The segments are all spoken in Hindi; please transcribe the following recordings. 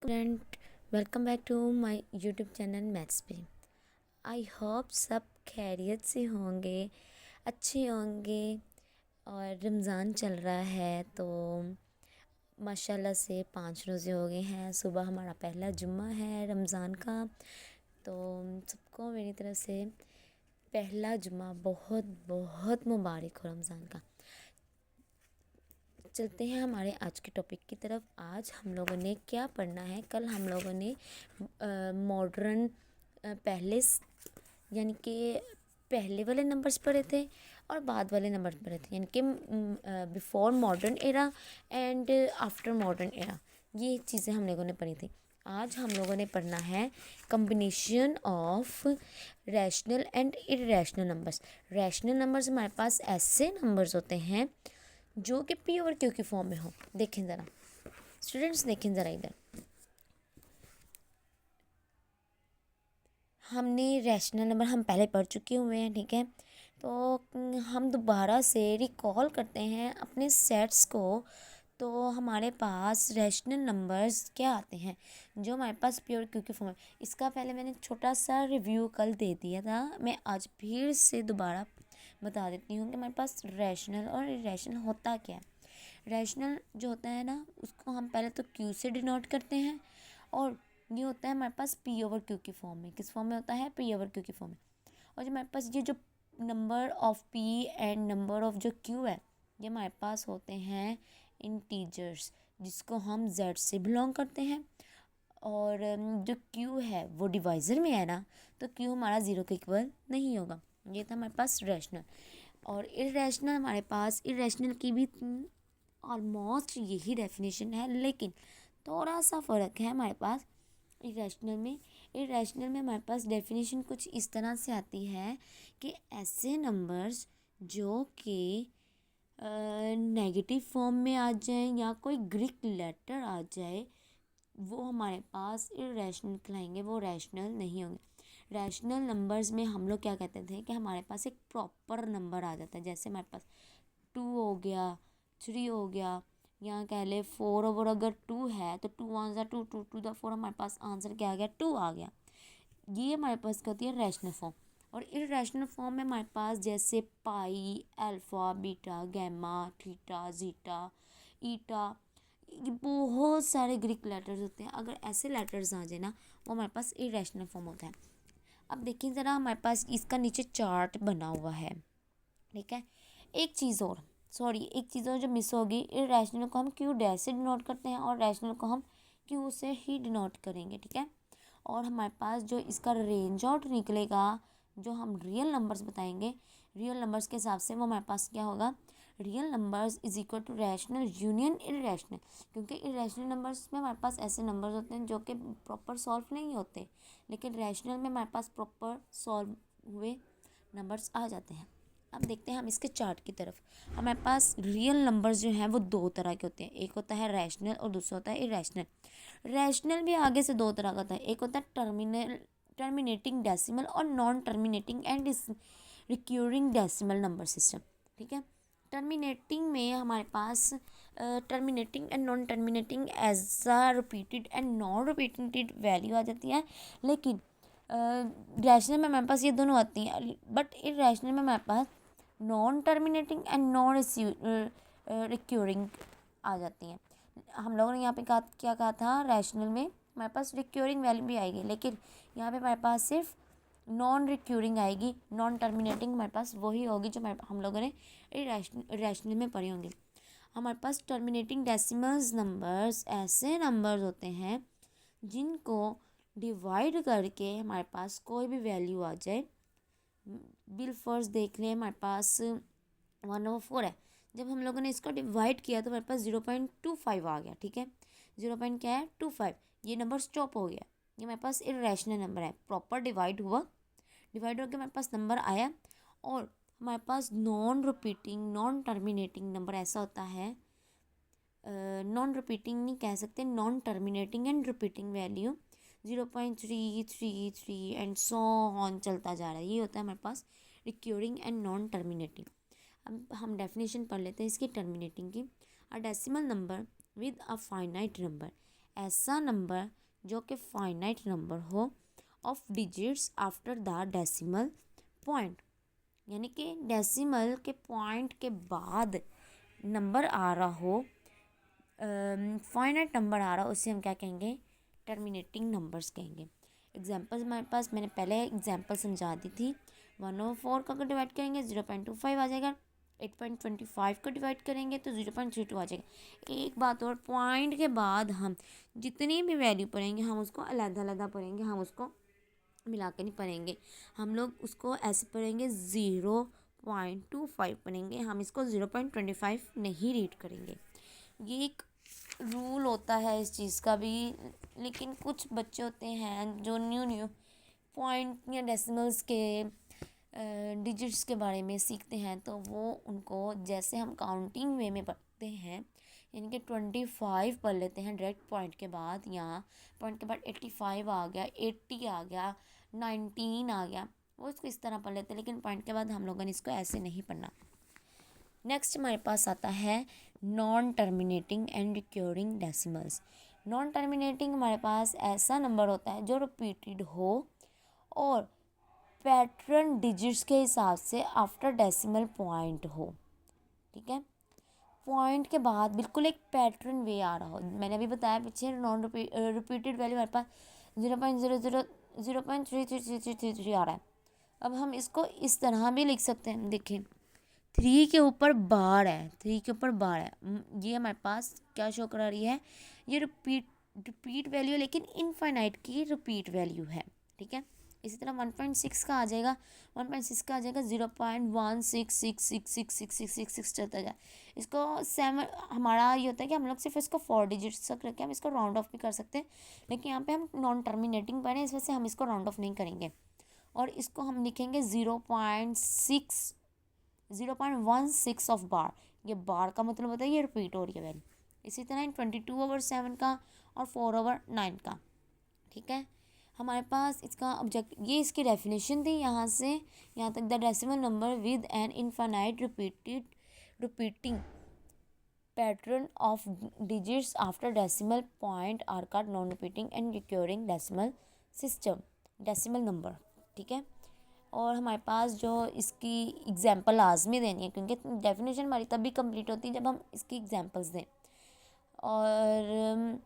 Student, welcome back to my YouTube channel maths पे। आई होप सब खैरियत से होंगे, अच्छे होंगे। और रमज़ान चल रहा है तो माशाल्लाह से 5 रोज़े हो गए हैं। सुबह हमारा पहला जुम्मा है रमज़ान का। तो सबको मेरी तरफ से पहला जुम्मा बहुत बहुत मुबारक हो रमज़ान का। चलते हैं हमारे आज के टॉपिक की तरफ। आज हम लोगों ने क्या पढ़ना है? कल हम लोगों ने मॉडर्न पहले यानी कि पहले वाले नंबर्स पढ़े थे और बाद वाले नंबर्स पढ़े थे, यानी कि before modern era and after modern era. ये चीज़ें हम लोगों ने पढ़ी थी। आज हम लोगों ने पढ़ना है combination of rational and irrational numbers. Rational numbers हमारे पास ऐसे नंबर्स होते हैं जो कि पी और क्यू की फॉर्म में हो। देखें ज़रा स्टूडेंट्स, देखें ज़रा इधर। हमने रैशनल नंबर हम पहले पढ़ चुके हुए हैं, ठीक है। तो हम दोबारा से रिकॉल करते हैं अपने सेट्स को। तो हमारे पास रैशनल नंबर्स क्या आते हैं जो हमारे पास प्योर क्यू की फॉर्म है। इसका पहले मैंने छोटा सा रिव्यू कल दे दिया था, मैं आज फिर से दोबारा बता देती हूँ कि हमारे पास रैशनल और इरेशनल होता क्या है। रैशनल जो होता है ना, उसको हम पहले तो क्यू से डिनोट करते हैं, और ये होता है हमारे पास पी ओवर क्यू की फॉर्म में। किस फॉर्म में होता है? पी ओवर क्यू की फॉर्म में। और जो हमारे पास ये जो number of P and number of जो क्यू है, ये हमारे पास होते हैं इंटीजर्स, जिसको हम जेड से बिलोंग करते हैं। और जो क्यू है वो डिवाइज़र में है ना, तो क्यू हमारा ज़ीरो के इक्वल नहीं होगा। ये था हमारे पास रैशनल। और इरेशनल हमारे पास, इरेशनल की भी ऑलमोस्ट यही डेफिनेशन है, लेकिन थोड़ा सा फ़र्क है हमारे पास इरेशनल में। इरेशनल में हमारे पास डेफिनेशन कुछ इस तरह से आती है कि ऐसे नंबर्स जो कि नेगेटिव फॉर्म में आ जाए या कोई ग्रीक लेटर आ जाए, वो हमारे पास इरेशनल कहलाएंगे, वो रैशनल नहीं होंगे। रैशनल नंबर्स में हम लोग क्या कहते थे कि हमारे पास एक प्रॉपर नंबर आ जाता है। जैसे हमारे पास 2 हो गया, 3 हो गया, या कह ले 4 ओवर अगर 2 है तो 2 वन ज़ा 2, 2 टू द 4, हमारे पास आंसर क्या आ गया? 2 आ गया। ये हमारे पास क्या होती है? Rational form. और इरेशनल फॉर्म में हमारे पास जैसे pi, alpha, beta, gamma, theta, zeta, eta, ये बहुत सारे ग्रीक लेटर्स होते हैं। अगर ऐसे लेटर्स आ जाए ना, वो हमारे पास इरेशनल फॉर्म होता है। अब देखिए ज़रा, हमारे पास इसका नीचे चार्ट बना हुआ है, ठीक है। एक चीज़ और, सॉरी, एक चीज़ और जो मिस होगी, इरेशनल को हम क्यू डैश से डिनोट करते हैं और रैशनल को हम क्यू से ही डिनोट करेंगे, ठीक है। और हमारे पास जो इसका रेंज आउट निकलेगा, जो हम रियल नंबर्स बताएंगे, रियल नंबर्स के हिसाब से वो हमारे पास क्या होगा? Real numbers is equal to rational union irrational. क्योंकि इरेशनल नंबर्स में हमारे पास ऐसे नंबर्स होते हैं जो कि प्रॉपर सॉल्व नहीं होते, लेकिन रैशनल में हमारे पास प्रॉपर सॉल्व हुए नंबर्स आ जाते हैं। अब देखते हैं हम इसके चार्ट की तरफ। हमारे पास रियल नंबर्स जो हैं वो दो तरह के होते हैं, एक होता है रैशनल और दूसरा होता है इरेशनल। रैशनल भी आगे से दो तरह का होता है, एक होता है टर्मिनेटिंग डेसिमल और non terminating and recurring decimal number system, ठीक है। टर्मिनेटिंग में हमारे पास terminating and non terminating as a repeated and non repeated value आ जाती है। लेकिन रैशनल में हमारे पास ये दोनों आती हैं, बट इरेशनल में हमारे पास non terminating and non recurring आ जाती हैं। हम लोगों ने यहाँ पे क्या कहा था? रैशनल में हमारे पास रिक्यूरिंग वैल्यू भी आएगी, लेकिन यहाँ पे हमारे पास सिर्फ नॉन रिक्यूरिंग आएगी। नॉन टर्मिनेटिंग हमारे पास वही होगी जो हम लोगों ने रैशनल में पढ़ी होंगी। हमारे पास टर्मिनेटिंग डेसिमल्स नंबर्स ऐसे नंबर्स होते हैं जिनको डिवाइड करके हमारे पास कोई भी वैल्यू आ जाए। बिल फर्स्ट देख लें, हमारे पास 1/4 है। जब हम लोगों ने इसको डिवाइड किया तो हमारे पास 0.25 आ गया, ठीक है। 0.25, ये नंबर स्टॉप हो गया। ये हमारे पास इरेशनल नंबर है, प्रॉपर डिवाइड हुआ, डिवाइड होकर हमारे पास नंबर आया। और हमारे पास non repeating non terminating number ऐसा होता है, नॉन रिपीटिंग नहीं कह सकते, non terminating and repeating value 0.333 and so on चलता जा रहा है। ये होता है हमारे पास रिक्यूरिंग एंड नॉन टर्मिनेटिंग। अब हम डेफिनेशन पढ़ लेते हैं इसकी टर्मिनेटिंग की। A decimal number with a finite number ऐसा नंबर जो कि फाइनाइट नंबर हो of digits after the decimal point, यानी कि डेसिमल के पॉइंट के बाद नंबर आ रहा हो, फाइनाइट नंबर आ रहा हो, उसे हम क्या कहेंगे, टर्मिनेटिंग नंबर्स कहेंगे। एग्जांपल्स हमारे पास मैंने पहले एग्जांपल समझा दी थी। 104 का अगर डिवाइड करेंगे 0.25 आ जाएगा, 8.25 को डिवाइड करेंगे तो 0.32 आ जाएगा। एक बात और, पॉइंट के बाद हम जितनी भी वैल्यू पढ़ेंगे हम उसको अलग-अलग पढ़ेंगे, हम उसको मिला के नहीं पढ़ेंगे। हम लोग उसको ऐसे पढ़ेंगे 0.25 पढ़ेंगे, हम इसको 0.25 नहीं रीड करेंगे। ये एक रूल होता है इस चीज़ का भी, लेकिन कुछ बच्चे होते हैं जो न्यू पॉइंट या डेसिमल्स के डिजिट्स के बारे में सीखते हैं, तो वो उनको जैसे हम काउंटिंग वे में पढ़ते हैं, यानी कि 25 पढ़ लेते हैं डायरेक्ट पॉइंट के बाद, या पॉइंट के बाद 85 आ गया, 80 आ गया, 19 आ गया, वो इसको इस तरह पढ़ लेते हैं, लेकिन पॉइंट के बाद हम लोगों ने इसको ऐसे नहीं पढ़ना। नेक्स्ट हमारे पास आता है non terminating and recurring decimals. Non terminating हमारे पास ऐसा नंबर होता है जो रिपीटेड हो और पैटर्न डिजिट्स के हिसाब से आफ्टर डेसिमल पॉइंट हो, ठीक है। पॉइंट के बाद बिल्कुल एक पैटर्न वे आ रहा हो। मैंने अभी बताया पीछे नॉन रिपीटेड वैल्यू हमारे पास 0.333333 आ रहा है। अब हम इसको इस तरह भी लिख सकते हैं, देखिए 3 के ऊपर बार है, 3 के ऊपर बार है, ये हमारे पास क्या शो करा रही है, ये रिपीट वैल्यू है, लेकिन इनफाइनाइट की रिपीट वैल्यू है, ठीक है। इसी तरह 1.6 का आ जाएगा, 1.6 का आ जाएगा 0.166666666 चलता जाए। इसको 7 हमारा ये होता है कि हम लोग सिर्फ इसको 4 डिजिट्स तक रख के हम इसको राउंड ऑफ भी कर सकते हैं, लेकिन यहाँ पे हम नॉन टर्मिनेटिंग पढ़े इस वजह से हम इसको राउंड ऑफ नहीं करेंगे, और इसको हम लिखेंगे 0.16 ऑफ बार। ये बार का मतलब होता है ये रिपीट हो रही है वैल्यू। इसी तरह 22/7 का और 4/9 का, ठीक है। हमारे पास इसका ऑब्जेक्ट, ये इसकी डेफिनेशन थी यहाँ से यहाँ तक। The decimal number with an infinite repeating pattern of digits after decimal point are called non repeating and recurring decimal system, decimal number, ठीक है। और हमारे पास जो इसकी एग्जांपल लाजमी देनी है, क्योंकि डेफिनेशन हमारी तभी कंप्लीट होती है जब हम इसकी एग्जांपल्स दें। और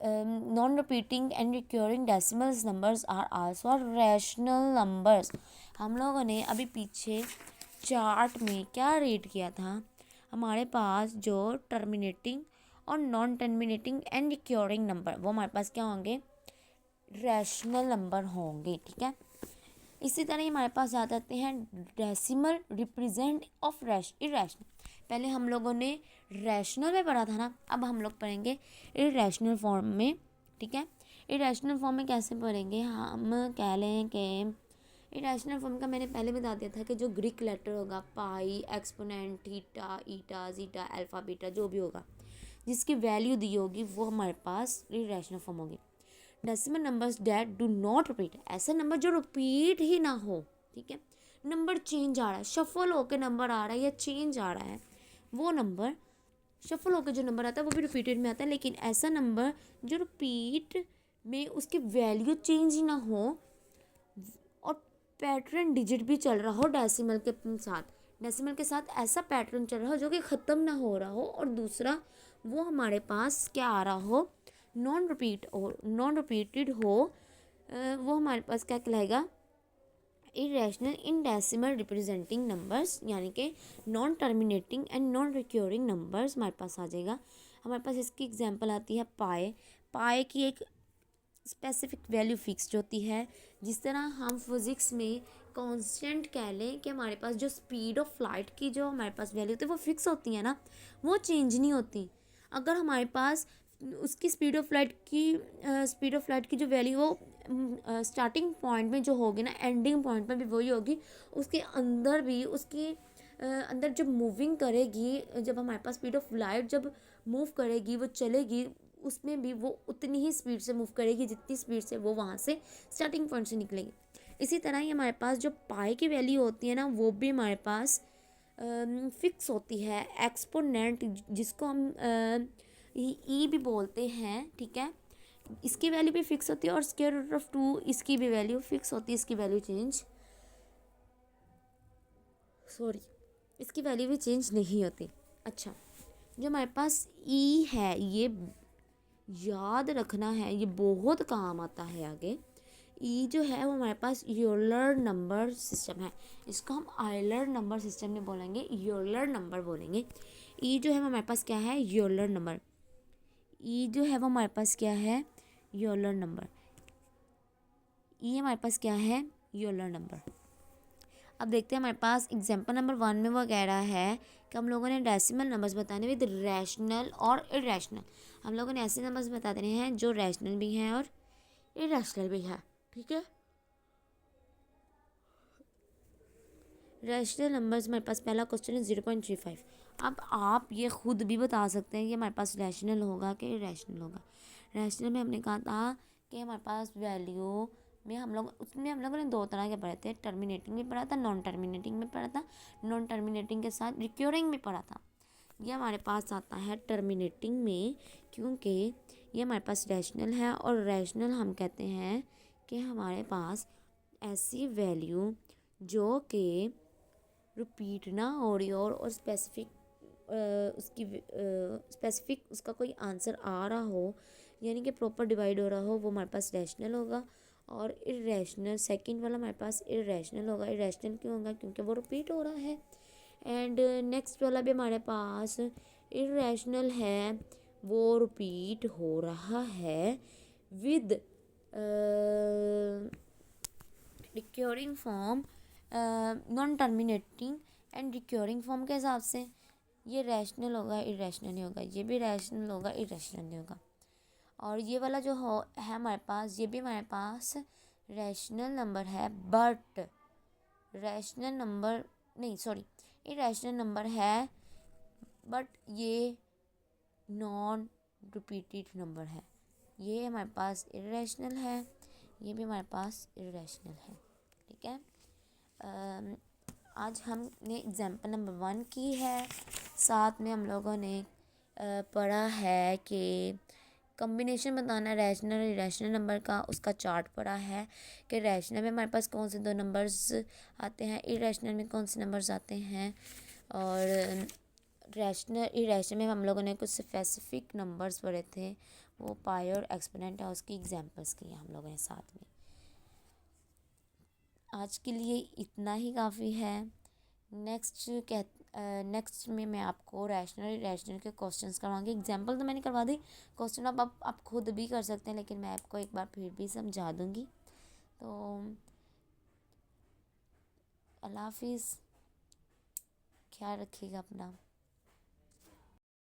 non repeating and recurring decimals numbers are also rational numbers. हम लोगों ने अभी पीछे चार्ट में क्या रीड किया था, हमारे पास जो टर्मिनेटिंग और non terminating and recurring number, वो हमारे पास क्या होंगे, रैशनल नंबर होंगे, ठीक है। इसी तरह हमारे पास आ जाते हैं डेसिमल रिप्रेजेंट ऑफ इरेशनल। पहले हम लोगों ने रैशनल में पढ़ा था ना, अब हम लोग पढ़ेंगे इरेशनल फॉर्म में, ठीक है। इरेशनल फॉर्म में कैसे पढ़ेंगे, हम कह लें कि इरेशनल फॉर्म का मैंने पहले बता दिया था कि जो ग्रीक लेटर होगा, पाई, एक्सपोनेंट, थीटा, ईटा, जीटा, अल्फा, बीटा, जो भी होगा जिसकी वैल्यू दी होगी वो हमारे पास इरेशनल फॉर्म होगी। Decimal numbers that do not repeat, ऐसा नंबर जो रिपीट ही ना हो, ठीक है। नंबर चेंज आ रहा है, शफल होकर नंबर आ रहा है या चेंज आ रहा है, वो नंबर शफल होकर जो नंबर आता है वो भी रिपीटेड में आता है, लेकिन ऐसा नंबर जो रिपीट में उसकी वैल्यू चेंज ही ना हो और पैटर्न डिजिट भी चल रहा हो डेसिमल के साथ ऐसा पैटर्न चल रहा हो जो कि ख़त्म ना हो रहा हो, और दूसरा वो हमारे पास क्या आ रहा हो, नॉन रिपीटेड हो, वो हमारे पास क्या कहलाएगा, irrational in decimal representing numbers, यानी कि non terminating and non recurring numbers हमारे पास आ जाएगा। हमारे पास इसकी एग्जांपल आती है पाए की एक स्पेसिफिक वैल्यू फिक्स्ड होती है। जिस तरह हम फिज़िक्स में कांस्टेंट कह लें कि हमारे पास जो स्पीड ऑफ लाइट की जो हमारे पास वैल्यू होती है वो फिक्स होती है ना, वो चेंज नहीं होती। अगर हमारे पास उसकी स्पीड ऑफ लाइट की जो वैल्यू वो स्टार्टिंग पॉइंट में जो होगी ना, एंडिंग पॉइंट में भी वही होगी, उसके अंदर भी उसके अंदर जब मूविंग करेगी, जब हमारे पास स्पीड ऑफ लाइट जब मूव करेगी, वो चलेगी, उसमें भी वो उतनी ही स्पीड से मूव करेगी जितनी स्पीड से वो वहाँ से स्टार्टिंग पॉइंट से निकलेगी। इसी तरह ही हमारे पास जो पाई की वैल्यू होती है ना, वो भी हमारे पास फिक्स होती है। एक्सपोनेंट जिसको हम ई भी बोलते हैं, ठीक है। इसकी वैल्यू भी फिक्स होती है और स्क्वायर रूट ऑफ 2 इसकी भी वैल्यू फिक्स होती है, इसकी वैल्यू चेंज इसकी वैल्यू भी चेंज नहीं होती। अच्छा, जो हमारे पास ई है ये याद रखना है, ये बहुत काम आता है आगे। ई जो है वो हमारे पास यूलर नंबर सिस्टम है, इसको हम आयलर नंबर सिस्टम नहीं बोलेंगे, यूलर नंबर बोलेंगे। ई जो है वो हमारे पास क्या है, यूलर नंबर। ई जो है वो हमारे पास क्या है, यूलर नंबर। ई हमारे पास क्या है, यूलर नंबर। अब देखते हैं हमारे पास एग्जाम्पल नंबर 1 में वो कह रहा है कि हम लोगों ने डेसिमल नंबर्स बताने विद रैशनल और इरेशनल। हम लोगों ने ऐसे नंबर्स बता देने हैं जो रैशनल भी हैं और इरेशनल भी है, ठीक है। रैशनल नंबर्स हमारे पास पहला क्वेश्चन है 0.35। अब आप ये खुद भी बता सकते हैं कि हमारे पास रैशनल होगा कि इरेशनल होगा। रैशनल में हमने कहा था कि हमारे पास वैल्यू में हम लोगों ने दो तरह के पढ़े थे, टर्मिनेटिंग भी पढ़ा था, नॉन टर्मिनेटिंग भी पढ़ा था। नॉन टर्मिनेटिंग के साथ रिक्योरिंग भी पढ़ा था। ये हमारे पास आता है टर्मिनेटिंग में, क्योंकि ये हमारे पास रैशनल है और रैशनल हम कहते हैं कि हमारे पास ऐसी वैल्यू जो कि रिपीट ना हो रही हो और स्पेसिफिक उसका कोई आंसर आ रहा हो, यानी कि प्रॉपर डिवाइड हो रहा हो, वो हमारे पास रैशनल होगा। और इरेशनल सेकंड वाला हमारे पास इरेशनल होगा। इरेशनल क्यों होगा, क्योंकि वो रिपीट हो रहा है। एंड नेक्स्ट वाला भी हमारे पास इरेशनल है, वो रिपीट हो रहा है with recurring form, non terminating and recurring form के हिसाब से। ये रैशनल होगा, इरेशनल नहीं होगा, ये भी रैशनल होगा, इरेशनल नहीं होगा। और ये वाला जो हो है हमारे पास, ये भी हमारे पास रैशनल नंबर है, बट रैशनल नंबर नहीं, सॉरी, इरेशनल नंबर है, बट ये नॉन रिपीटेड नंबर है। ये हमारे पास इरेशनल है, ये भी हमारे पास इरेशनल है, ठीक है। आज हमने एग्जाम्पल नंबर 1 की है, साथ में हम लोगों ने पढ़ा है कि कॉम्बिनेशन बताना रैशनल इरेशनल नंबर का, उसका चार्ट पढ़ा है कि रैशनल में हमारे पास कौन से दो नंबर्स आते हैं, इरेशनल में कौन से नंबर्स आते हैं। और रैशनल इरेशनल में हम लोगों ने कुछ स्पेसिफिक नंबर्स पढ़े थे, वो पाई और एक्सपोनेंट है, उसकी एग्जांपल्स किए हम लोगों ने साथ में। आज के लिए इतना ही काफ़ी है। नेक्स्ट में मैं आपको रैशनल के क्वेश्चंस करवाऊंगी। एग्जांपल तो मैंने करवा दी, क्वेश्चन आप खुद भी कर सकते हैं, लेकिन मैं आपको एक बार फिर भी समझा दूंगी। तो अल्लाह हाफिज़, ख्याल रखिएगा अपना।